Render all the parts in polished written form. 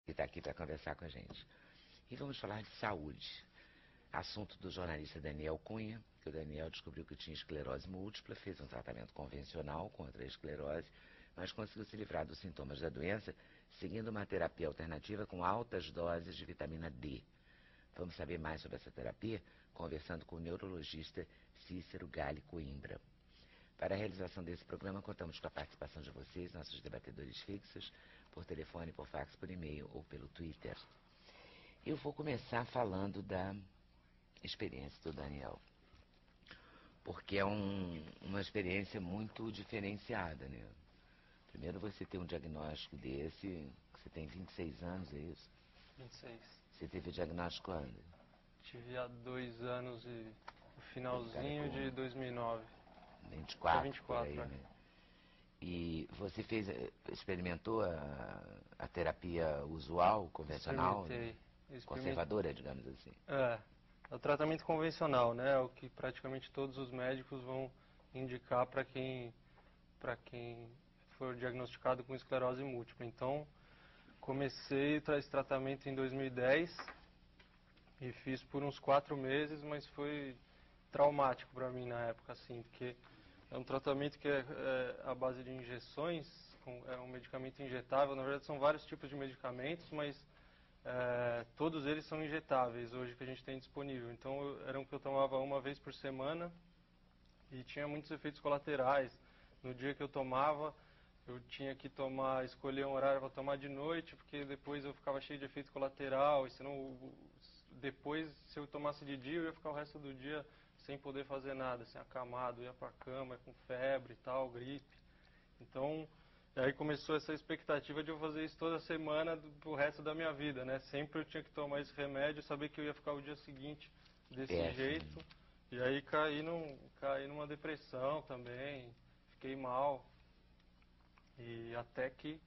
que está aqui para conversar com a gente. E vamos falar de saúde. Assunto do jornalista Daniel Cunha, que o Daniel descobriu que tinha esclerose múltipla, fez um tratamento convencional contra a esclerose, mas conseguiu se livrar dos sintomas da doença, seguindo uma terapia alternativa com altas doses de vitamina D. Vamos saber mais sobre essa terapia, conversando com o neurologista Cícero Galli Coimbra. Para a realização desse programa, contamos com a participação de vocês, nossos debatedores fixos, por telefone, por fax, por e-mail ou pelo Twitter. Eu vou começar falando da experiência do Daniel, porque é uma experiência muito diferenciada, né? Primeiro você tem um diagnóstico desse, que você tem 26 anos, é isso? 26. Você teve o diagnóstico quando? Tive há 2 anos e no finalzinho de 2009. 24, 24, por aí, né? E você experimentou a terapia usual, convencional? Experimentei. Conservadora, digamos assim. É o tratamento convencional, né? É o que praticamente todos os médicos vão indicar para quem for diagnosticado com esclerose múltipla. Então, comecei esse tratamento em 2010 e fiz por uns 4 meses, mas foi traumático para mim na época, assim, porque é um tratamento que é à base de injeções, é um medicamento injetável. Na verdade, são vários tipos de medicamentos, mas todos eles são injetáveis hoje que a gente tem disponível. Então, era um que eu tomava uma vez por semana e tinha muitos efeitos colaterais. No dia que eu tomava, eu tinha que escolher um horário para tomar de noite, porque depois eu ficava cheio de efeito colateral, e senão depois, se eu tomasse de dia, eu ia ficar o resto do dia sem poder fazer nada, assim, acamado, ia pra cama com febre e tal, gripe. Então, aí começou essa expectativa de eu fazer isso toda semana pro resto da minha vida, né? Sempre eu tinha que tomar esse remédio, saber que eu ia ficar o dia seguinte desse jeito. E aí caí numa depressão também, fiquei mal. E até que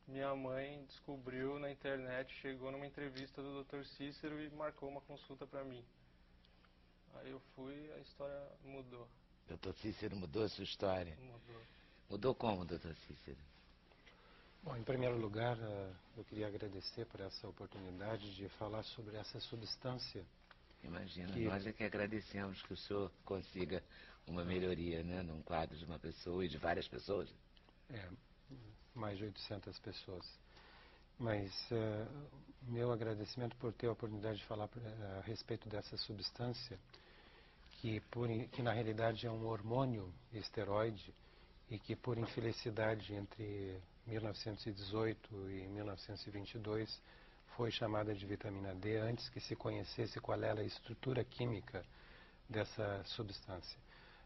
minha mãe descobriu na internet, chegou numa entrevista do Dr. Cícero e marcou uma consulta pra mim. Aí eu fui, a história mudou. Dr. Cícero mudou a sua história? Mudou. Mudou como, Dr. Cícero? Bom, em primeiro lugar, eu queria agradecer por essa oportunidade de falar sobre essa substância. Imagina, nós é que agradecemos que o senhor consiga uma melhoria, né, num quadro de uma pessoa e de várias pessoas. Mais de 800 pessoas. Mas meu agradecimento por ter a oportunidade de falar a respeito dessa substância, que na realidade é um hormônio esteroide e que, por infelicidade, entre 1918 e 1922, foi chamada de vitamina D antes que se conhecesse qual era a estrutura química dessa substância.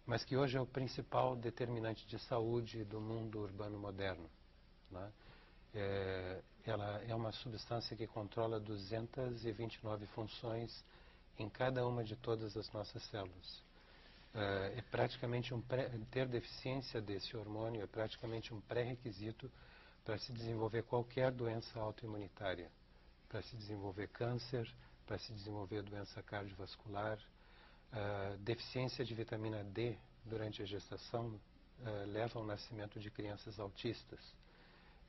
Mas que hoje é o principal determinante de saúde do mundo urbano moderno, né? Ela é uma substância que controla 229 funções em cada uma de todas as nossas células. É praticamente ter deficiência desse hormônio é praticamente um pré-requisito para se desenvolver qualquer doença autoimunitária, para se desenvolver câncer, para se desenvolver doença cardiovascular. Deficiência de vitamina D durante a gestação leva ao nascimento de crianças autistas.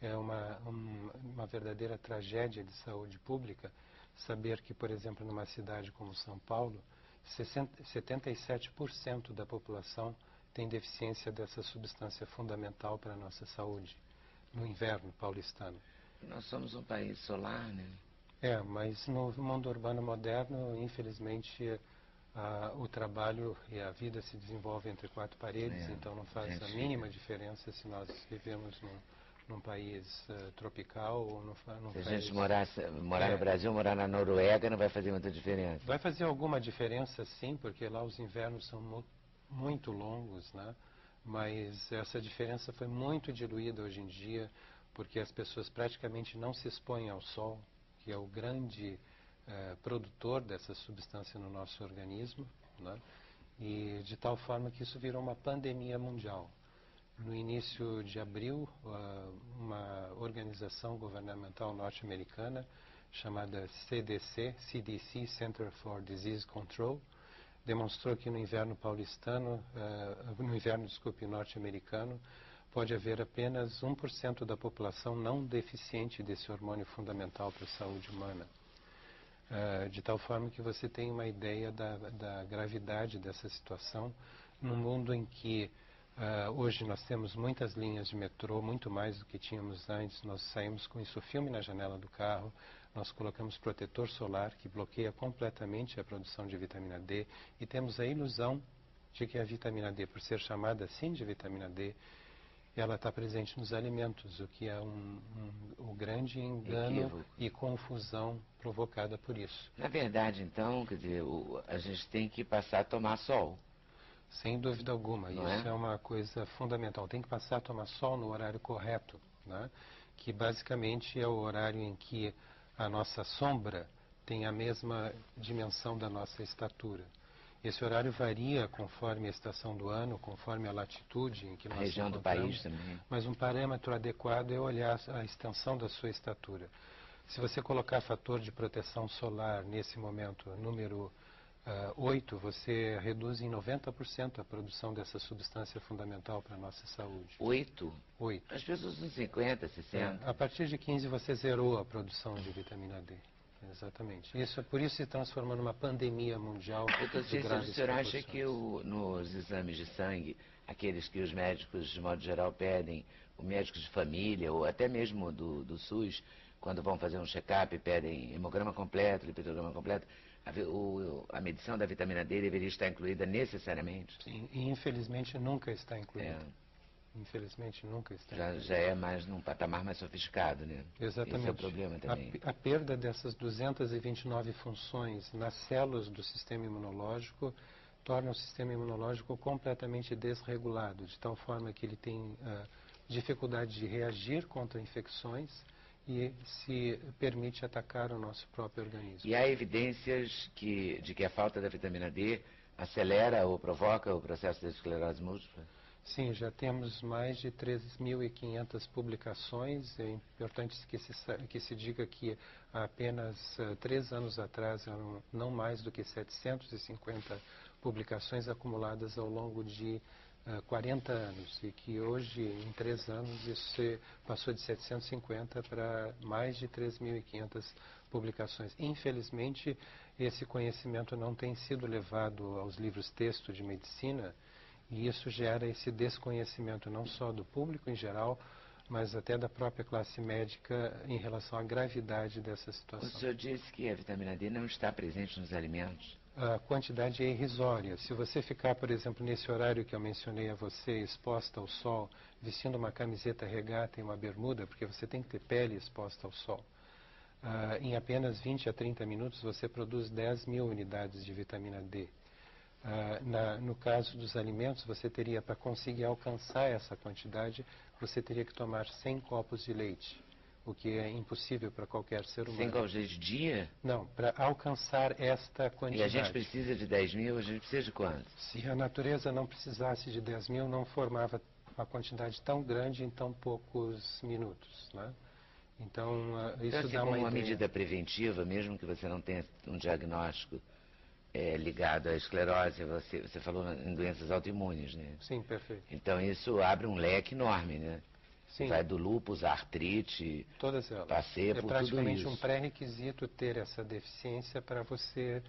É uma verdadeira tragédia de saúde pública saber que, por exemplo, numa cidade como São Paulo, 77% da população tem deficiência dessa substância fundamental para a nossa saúde, no inverno paulistano. Nós somos um país solar, né? Mas no mundo urbano moderno, infelizmente, o trabalho e a vida se desenvolvem entre 4 paredes, então não faz a mínima diferença se nós vivemos num país tropical ou num Se a gente morar no Brasil, morar na Noruega, não vai fazer muita diferença. Vai fazer alguma diferença, sim, porque lá os invernos são muito longos, né? Mas essa diferença foi muito diluída hoje em dia, porque as pessoas praticamente não se expõem ao sol, que é o grande produtor dessa substância no nosso organismo, né? E de tal forma que isso virou uma pandemia mundial. No início de abril, uma organização governamental norte-americana chamada CDC, Center for Disease Control, demonstrou que no inverno norte-americano, pode haver apenas 1% da população não deficiente desse hormônio fundamental para a saúde humana. De tal forma que você tem uma ideia da gravidade dessa situação num mundo em que hoje nós temos muitas linhas de metrô, muito mais do que tínhamos antes. Nós saímos com isso filme na janela do carro, nós colocamos protetor solar que bloqueia completamente a produção de vitamina D e temos a ilusão de que a vitamina D, por ser chamada assim de vitamina D, ela está presente nos alimentos, o que é um grande engano Equívoco. e confusão provocada por isso. Na verdade, então, quer dizer, a gente tem que passar a tomar sol. Sem dúvida alguma, Não isso é? é uma coisa fundamental. Tem que passar a tomar sol no horário correto, né? Que basicamente é o horário em que a nossa sombra tem a mesma dimensão da nossa estatura. Esse horário varia conforme a estação do ano, conforme a latitude em que A nós região nos do país encontramos, também. mas um parâmetro adequado é olhar a extensão da sua estatura. Se você colocar fator de proteção solar nesse momento, número 8, você reduz em 90% a produção dessa substância fundamental para a nossa saúde. 8? 8. As pessoas usam 50, 60. A partir de 15 você zerou a produção de vitamina D. Exatamente. Por isso se transformou numa pandemia mundial Doutor de Cícero, o graves senhor acha que proporções. nos exames de sangue, aqueles que os médicos, de modo geral, pedem, os médicos de família, ou até mesmo do SUS, quando vão fazer um check-up, pedem hemograma completo, lipidograma completo, a medição da vitamina D deveria estar incluída necessariamente? Sim, e infelizmente nunca está incluída. É, Infelizmente nunca está já incluída. é mais num patamar mais sofisticado, né? Exatamente. Esse é o problema também. A perda dessas 229 funções nas células do sistema imunológico torna o sistema imunológico completamente desregulado, de tal forma que ele tem dificuldade de reagir contra infecções e se permite atacar o nosso próprio organismo. E há evidências de que a falta da vitamina D acelera ou provoca o processo da esclerose múltipla? Sim, já temos mais de 3.500 publicações. É importante que se diga que há apenas 3 anos atrás eram não mais do que 750 publicações acumuladas ao longo de 40 anos e que hoje, em 3 anos, isso passou de 750 para mais de 3.500 publicações. Infelizmente, esse conhecimento não tem sido levado aos livros-texto de medicina e isso gera esse desconhecimento não só do público em geral, mas até da própria classe médica em relação à gravidade dessa O situação. senhor disse que a vitamina D não está presente nos alimentos. A quantidade é irrisória. Se você ficar, por exemplo, nesse horário que eu mencionei a você, exposta ao sol, vestindo uma camiseta regata e uma bermuda, porque você tem que ter pele exposta ao sol, em apenas 20 a 30 minutos você produz 10.000 unidades de vitamina D. No caso dos alimentos, você teria, para conseguir alcançar essa quantidade, você teria que tomar 100 copos de leite, o que é impossível para qualquer ser humano. 100 copos de dia? Não, para alcançar esta quantidade. E a gente precisa de 10.000, a gente precisa de quanto? Se a natureza não precisasse de 10.000, não formava uma quantidade tão grande em tão poucos minutos, né? Então, isso Então, assim, dá como uma ideia. medida preventiva, mesmo que você não tenha um diagnóstico ligado à esclerose, você falou em doenças autoimunes, né? Sim, perfeito. Então isso abre um leque enorme, né? Sim. Vai do lúpus, à artrite, todas elas. passei por tudo praticamente isso. Um pré-requisito ter essa deficiência para você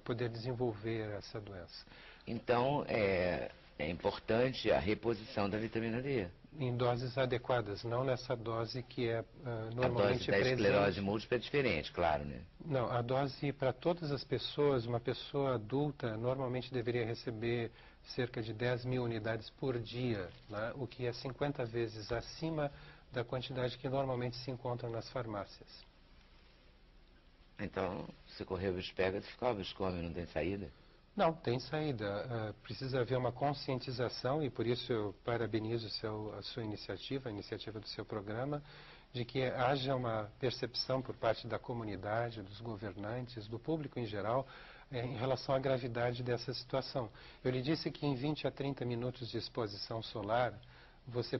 poder desenvolver essa doença. Então é importante a reposição da vitamina D. Em doses adequadas, não nessa dose que é normalmente presente. A dose da esclerose presente. múltipla é diferente, claro, né? Não, a dose para todas as pessoas, uma pessoa adulta normalmente deveria receber cerca de 10.000 unidades por dia, né? O que é 50 vezes acima da quantidade que normalmente se encontra nas farmácias. Então, se correr o bicho pega, se ficar o bicho come, não tem saída? Não, tem saída. Precisa haver uma conscientização e por isso eu parabenizo a sua iniciativa, a iniciativa do seu programa, de que haja uma percepção por parte da comunidade, dos governantes, do público em geral, em relação à gravidade dessa situação. Eu lhe disse que em 20 a 30 minutos de exposição solar, você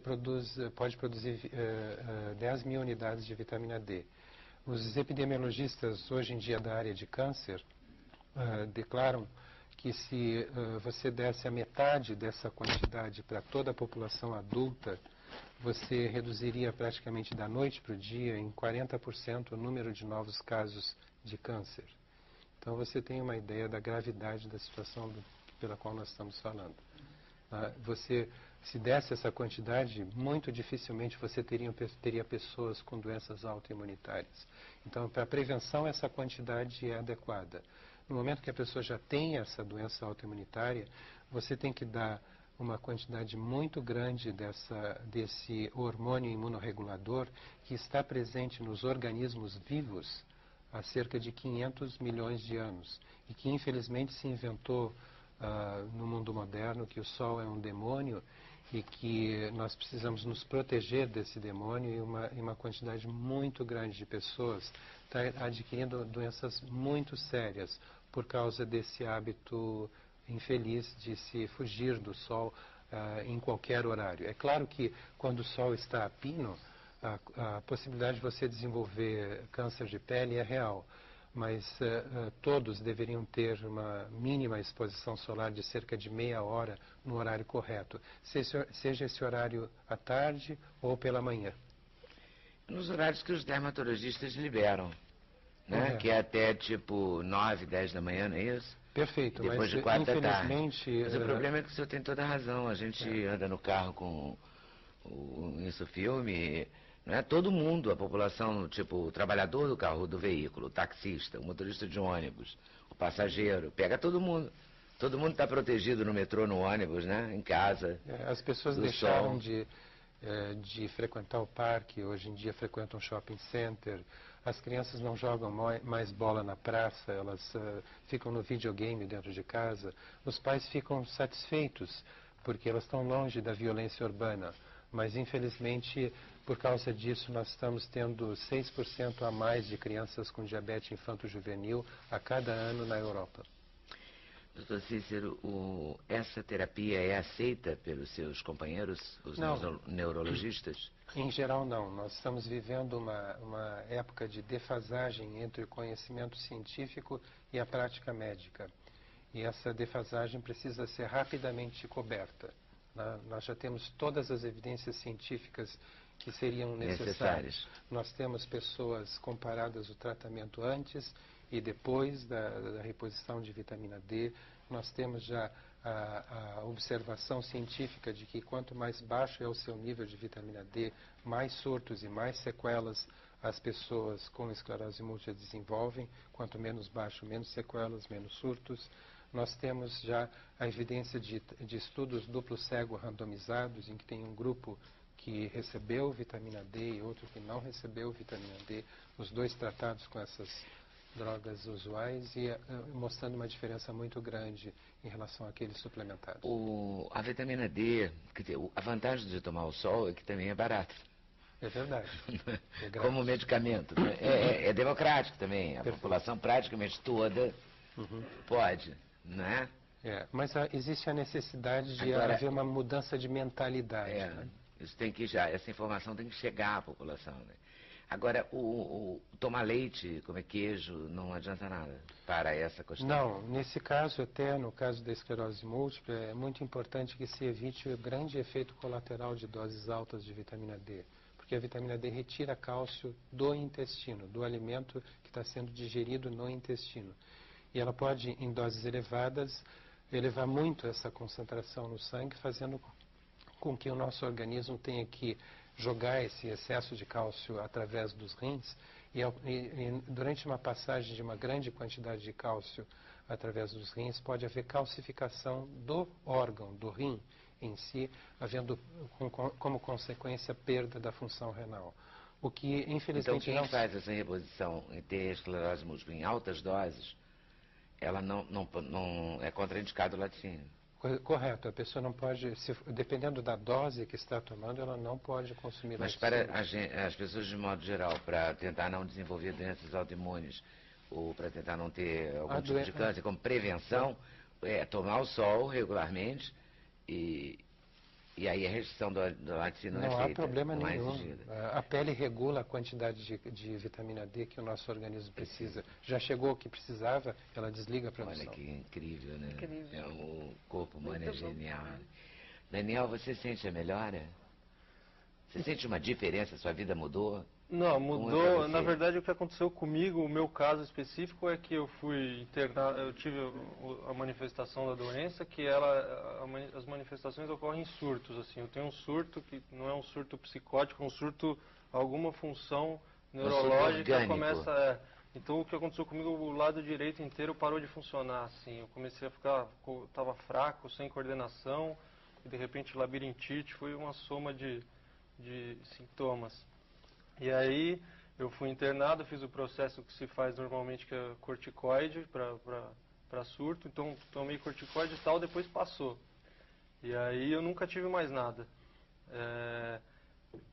pode produzir 10.000 unidades de vitamina D. Os epidemiologistas, hoje em dia, da área de câncer, declaram que se você desse a metade dessa quantidade para toda a população adulta, você reduziria praticamente da noite para o dia em 40% o número de novos casos de câncer. Então você tem uma ideia da gravidade da situação pela qual nós estamos falando. Você, se desse essa quantidade, muito dificilmente você teria pessoas com doenças autoimunitárias. Então, para a prevenção, essa quantidade é adequada. No momento que a pessoa já tem essa doença autoimunitária, você tem que dar uma quantidade muito grande desse hormônio imunorregulador que está presente nos organismos vivos há cerca de 500 milhões de anos e que infelizmente se inventou no mundo moderno que o Sol é um demônio e que nós precisamos nos proteger desse demônio e uma quantidade muito grande de pessoas está adquirindo doenças muito sérias por causa desse hábito infeliz de se fugir do sol em qualquer horário. É claro que quando o sol está a pino, a possibilidade de você desenvolver câncer de pele é real, mas todos deveriam ter uma mínima exposição solar de cerca de meia hora no horário correto, seja esse horário à tarde ou pela manhã. Nos horários que os dermatologistas liberam, né? Que é até tipo 9, 10 da manhã, não é isso? Perfeito, depois mas de 4 da tarde. infelizmente... Mas o problema é que o senhor tem toda a razão. A gente anda no carro com isso filme, não é todo mundo, a população, tipo, o trabalhador do carro, do veículo, o taxista, o motorista de ônibus, o passageiro, pega todo mundo. Todo mundo está protegido no metrô, no ônibus, né? Em casa. As pessoas deixaram de frequentar o parque, hoje em dia frequentam shopping center. As crianças não jogam mais bola na praça, elas ficam no videogame dentro de casa. Os pais ficam satisfeitos porque elas estão longe da violência urbana. Mas, infelizmente, por causa disso, nós estamos tendo 6% a mais de crianças com diabetes infanto-juvenil a cada ano na Europa. Doutor Cícero, essa terapia é aceita pelos seus companheiros, os neurologistas? Em geral, não. Nós estamos vivendo uma época de defasagem entre o conhecimento científico e a prática médica. E essa defasagem precisa ser rapidamente coberta. Nós já temos todas as evidências científicas que seriam necessárias. Nós temos pessoas comparadas o tratamento antes e depois da reposição de vitamina D. Nós temos já a observação científica de que quanto mais baixo é o seu nível de vitamina D, mais surtos e mais sequelas as pessoas com esclerose múltipla desenvolvem. Quanto menos baixo, menos sequelas, menos surtos. Nós temos já a evidência de estudos duplo cego randomizados, em que tem um grupo que recebeu vitamina D e outro que não recebeu vitamina D, os dois tratados com essas drogas usuais e mostrando uma diferença muito grande em relação àqueles suplementados. A vitamina D, quer dizer, a vantagem de tomar o sol é que também é barato. É verdade. É como medicamento. Né? É democrático também. A população praticamente toda pode, né? Mas existe a necessidade de haver uma mudança de mentalidade. Né? Isso tem que essa informação tem que chegar à população. Né? Agora, tomar leite, comer queijo, não adianta nada para essa questão? Não, nesse caso, até no caso da esclerose múltipla, é muito importante que se evite o grande efeito colateral de doses altas de vitamina D. Porque a vitamina D retira cálcio do intestino, do alimento que está sendo digerido no intestino. E ela pode, em doses elevadas, elevar muito essa concentração no sangue, fazendo com que o nosso organismo tenha que jogar esse excesso de cálcio através dos rins e durante uma passagem de uma grande quantidade de cálcio através dos rins pode haver calcificação do órgão, do rim em si, havendo como consequência perda da função renal. O que infelizmente então quem faz essa reposição e ter esclerose múltipla em altas doses, ela não é contraindicado o laticínio? Correto, a pessoa não pode, dependendo da dose que está tomando, ela não pode consumir laticínio. Mas para as pessoas de modo geral, para tentar não desenvolver doenças autoimunes, ou para tentar não ter algum tipo de câncer, como prevenção, tomar o sol regularmente e aí a restrição do laticínio não é feita. Não há problema nenhum. A pele regula a quantidade de vitamina D que o nosso organismo precisa. Já chegou o que precisava, ela desliga a produção. Olha que incrível, né? Incrível. O corpo humano é genial. Daniel, você sente a melhora? Você sente uma diferença? Sua vida mudou? Não, Como é pra mudou. você? Na verdade, o que aconteceu comigo, o meu caso específico, é que eu fui internado, eu tive a manifestação da doença, que as manifestações ocorrem em surtos, assim. Eu tenho um surto que não é um surto psicótico, é um surto, alguma função neurológica orgânico. começa. Então, o que aconteceu comigo, o lado direito inteiro parou de funcionar, assim. Eu comecei a ficar, estava fraco, sem coordenação, e de repente labirintite, foi uma soma de sintomas. E aí eu fui internado, fiz o processo que se faz normalmente, que é corticoide para surto. Então tomei corticoide e tal, depois passou. E aí eu nunca tive mais nada.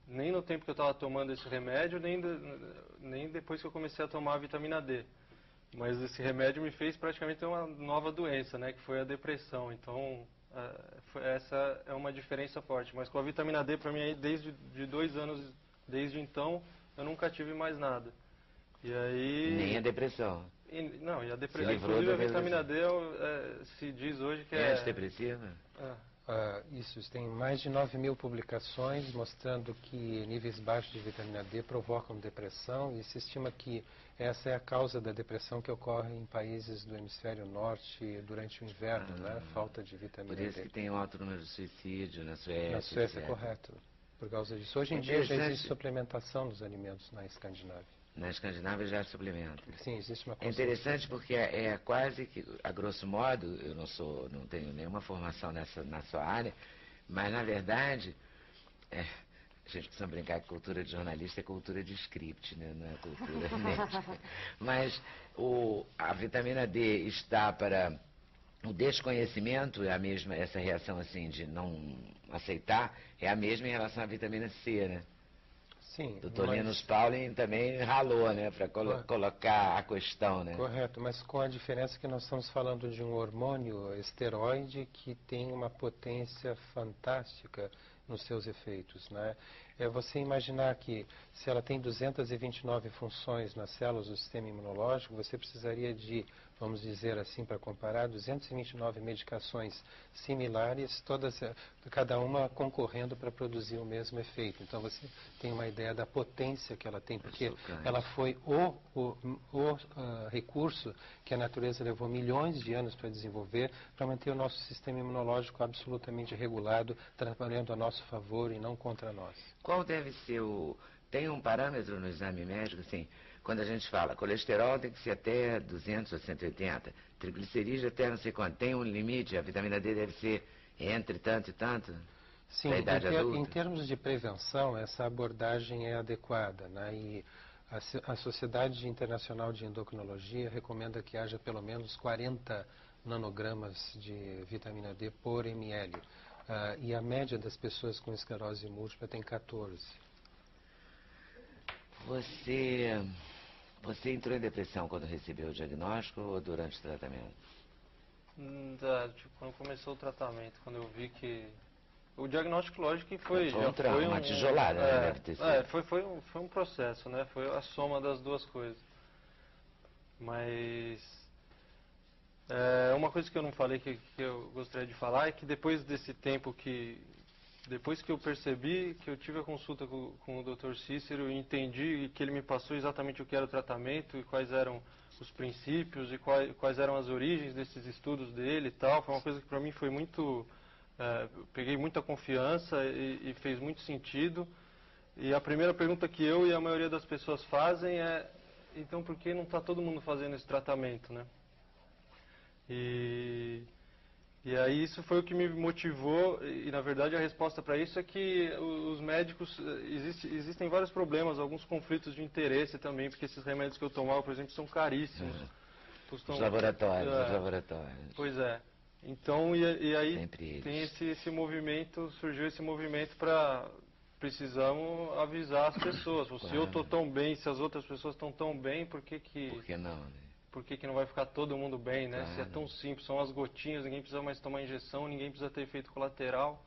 Nem no tempo que eu estava tomando esse remédio, nem depois que eu comecei a tomar a vitamina D. Mas esse remédio me fez praticamente ter uma nova doença, né, que foi a depressão. Então essa é uma diferença forte. Mas com a vitamina D, para mim, aí, desde de 2 anos, desde então, eu nunca tive mais nada. E aí... Nem a depressão. Não, e a depressão... livrou Inclusive da a vitamina D se diz hoje que é antidepressiva? Isso tem mais de 9.000 publicações mostrando que níveis baixos de vitamina D provocam depressão, e se estima que essa é a causa da depressão que ocorre em países do hemisfério norte durante o inverno, né? Falta de vitamina D. Por isso que tem um alto número de suicídio na Suécia. Na Suécia, etc. correto. Por causa disso. Hoje em dia já existe suplementação dos alimentos na Escandinávia. Na Escandinávia já suplementa. Sim, existe uma É interessante porque é quase que, a grosso modo, eu não tenho nenhuma formação na sua área, mas na verdade, a gente precisa brincar que cultura de jornalista é cultura de script, né? Não é cultura médica. Mas a vitamina D está para o desconhecimento, é a mesma, essa reação assim de não aceitar, é a mesma em relação à vitamina C, né? Sim, Dr. Linus Pauling também ralou, né, para colocar a questão, né? Correto, mas com a diferença que nós estamos falando de um hormônio esteroide que tem uma potência fantástica nos seus efeitos, né? É você imaginar que se ela tem 229 funções nas células do sistema imunológico, você precisaria de, vamos dizer assim, para comparar, 229 medicações similares, cada uma concorrendo para produzir o mesmo efeito. Então você tem uma ideia da potência que ela tem, porque ela foi o recurso que a natureza levou milhões de anos para desenvolver, para manter o nosso sistema imunológico absolutamente regulado, trabalhando a nosso favor e não contra nós. Qual deve ser Tem um parâmetro no exame médico, assim, quando a gente fala colesterol tem que ser até 200 ou 180, triglicerídeos até não sei quanto, tem um limite, a vitamina D deve ser entre tanto e tanto? Sim, da idade adulta? Em termos de prevenção, essa abordagem é adequada, né? E a Sociedade Internacional de Endocrinologia recomenda que haja pelo menos 40 nanogramas de vitamina D por ml. E a média das pessoas com esclerose múltipla tem 14. Você entrou em depressão quando recebeu o diagnóstico ou durante o tratamento? Quando começou o tratamento, quando eu vi que... O diagnóstico, lógico, que foi... Foi uma tijolada, né? Deve ter sido. Foi um processo, né? Foi a soma das duas coisas. Mas... uma coisa que eu não falei que eu gostaria de falar é que depois desse tempo depois que eu percebi que eu tive a consulta com o Dr. Cícero e entendi que ele me passou exatamente o que era o tratamento e quais eram os princípios e quais eram as origens desses estudos dele e tal, foi uma coisa que para mim foi muito... peguei muita confiança e fez muito sentido. E a primeira pergunta que eu e a maioria das pessoas fazem é: então por que não está todo mundo fazendo esse tratamento, né? E aí isso foi o que me motivou, e na verdade a resposta para isso é que os médicos, existem vários problemas, alguns conflitos de interesse também, porque esses remédios que eu tomava, por exemplo, são caríssimos. Os laboratórios. Pois é. Então, e aí tem esse movimento, surgiu esse movimento para precisamos avisar as pessoas. Se eu estou tão bem, se as outras pessoas estão tão bem, por que não, né? Por que não vai ficar todo mundo bem, né? Claro. Se é tão simples, são as gotinhas, ninguém precisa mais tomar injeção, ninguém precisa ter efeito colateral.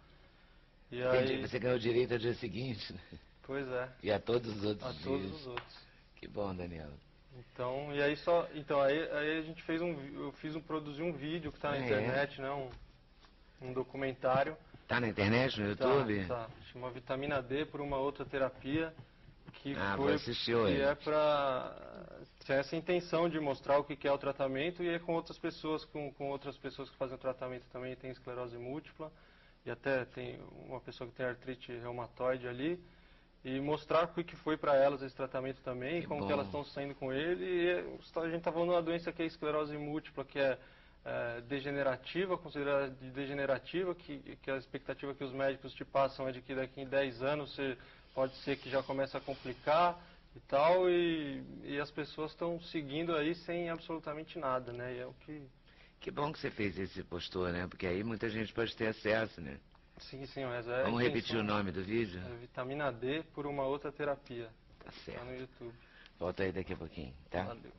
E aí... Você ganhou direito ao dia seguinte, né? Pois é. E a todos os outros dias. A todos os outros. Que bom, Daniel. Então, e aí aí a gente produzi um vídeo que está na internet, né? Um documentário Tá na internet, no YouTube? Tá. Chama Vitamina D por uma outra terapia que Vou assistir hoje. que é para tem essa intenção de mostrar o que é o tratamento e é com outras pessoas, com outras pessoas que fazem o tratamento também tem esclerose múltipla e até tem uma pessoa que tem artrite reumatoide ali e mostrar o que foi para elas esse tratamento também, Que como bom. que elas estão saindo com ele. E a gente está falando de uma doença que é a esclerose múltipla, que é degenerativa, considerada de degenerativa, que a expectativa que os médicos te passam é de que daqui em 10 anos você pode ser que já comece a complicar e tal, e as pessoas estão seguindo aí sem absolutamente nada, né? E é o que... Que bom que você fez esse postou, né? Porque aí muita gente pode ter acesso, né? Sim, mas é Vamos repetir o nome do vídeo? É Vitamina D por uma outra terapia. Tá Tá certo. no YouTube. Volta aí daqui a pouquinho, tá? Valeu.